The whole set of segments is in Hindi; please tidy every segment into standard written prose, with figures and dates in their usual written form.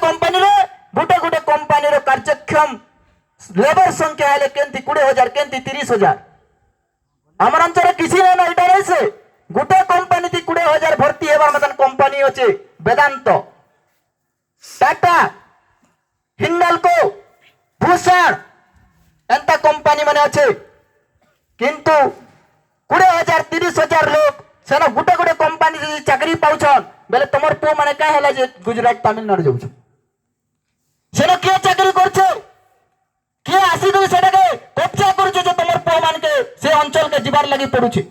कंपनी रे गुटे गुटे कंपनी रो कार्यक्षम लेबर संख्या हेले केंती 20,000 केंती 30,000 आमर अंचल किसी ने ना इटा से गुटे कंपनी थी 20,000 भर्ती हेबार मतन कंपनी होचे वेदांत टाटा हिंडाल्को भूषण एंता कंपनी माने अच्छे किंतु 20,000 30,000 लोग सेना गुटे गुटे कंपनी से चाकरी पाउछन बेले तमर पो माने का होला जे गुजरात तमिलनाडु जाउछ सेना के चाकरी करछे के आसी गई सेटा के कब्जा करछे जे तमर पो मान के से अंचल के जीवार लागि पडुछे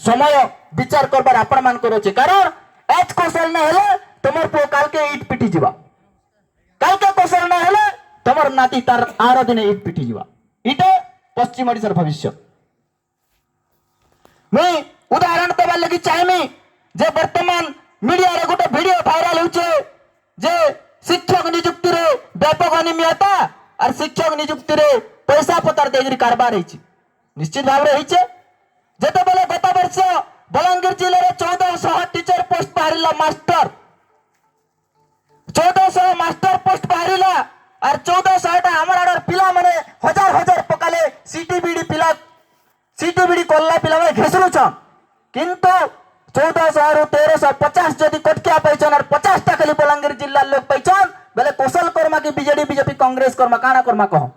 समय विचार करबार आपण मान करछे कारण एच कौशल न हेले तमर पो काल के ईट पिटी जीवा काल के कौशल न हेले तमर नाती तार आर दिन ईट पिटी जीवा इटे पश्चिम ओडिशार भविष्य मैं उदाहरण देवार लगी चाहमी जे वर्तमान मीडिया रे गोटे वीडियो भाइराल होचे जे शिक्षक नियुक्ति रे व्यापक अनियमितता और शिक्षक नियुक्ति रे पैसा पतर देगिरी कारबार होइछि निश्चित भाव रे होइছে जेते बेले गत वर्ष बलांगीर जिले रे 1400 टीचर पोस्ट बाहरिला मास्टर 1400 मास्टर पोस्ट बाहरिला और 1400 टा हमर आडर पिला माने हजार हजार पकाले सीटीबीडी पिला सीटीबीडी कोल्ला पिला में घेसरु छ किंतु 1400 रु 1350 जदि कटकिया पैछन और 50 टा खाली बलांगीर जिल्ला लोग पैछन बेले कौशल कर्मा की बीजेडी बीजेपी कांग्रेस कर्मा काना कर्मा कहो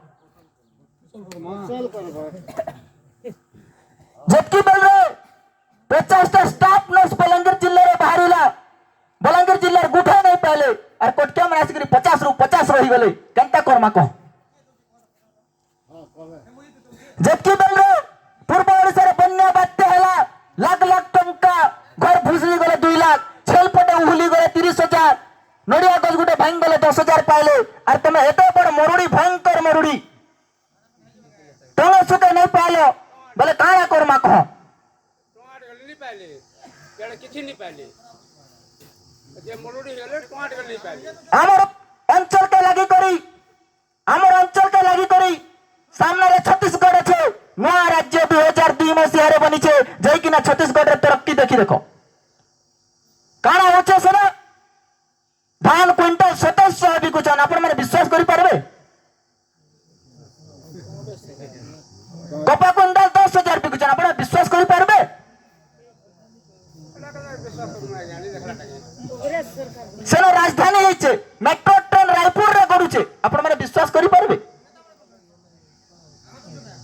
जबकि बोल रहे 50 टा स्टाफ नर्स बलांगीर जिले रे बाहरिला बलांगीर जिले रे गुठे नहीं पहले और कटकिया में आसिकरी 50 रु 50 रही गले केनता कर्मा कहो जबकि बोल रहे पूर्व ओडिशा रे बन्या बात्या हला लाख लाख टंका घर भुसली गले 2 लाख छेलपटे उहुली गले 30,000 नड़िया गज गुटे भांग गले 10,000 पाइले और तुम एते बड़ मरुड़ी भयंकर मरुड़ी टंगा सुके नहीं पाइलो बोले काना कर्मा कहो टमाट गले नहीं पाइले केड़ा किछि नहीं पाइले जे मरुड़ी गले टमाट गले नहीं पाइले हमर अंचल के लागि करी हमर अंचल के लागि करी सामने रे छत्तीसगढ़ छे नया राज्य 2002 मसीहा रे बनी छे जई कि ना छत्तीसगढ़ रे तरक्की देखी देखो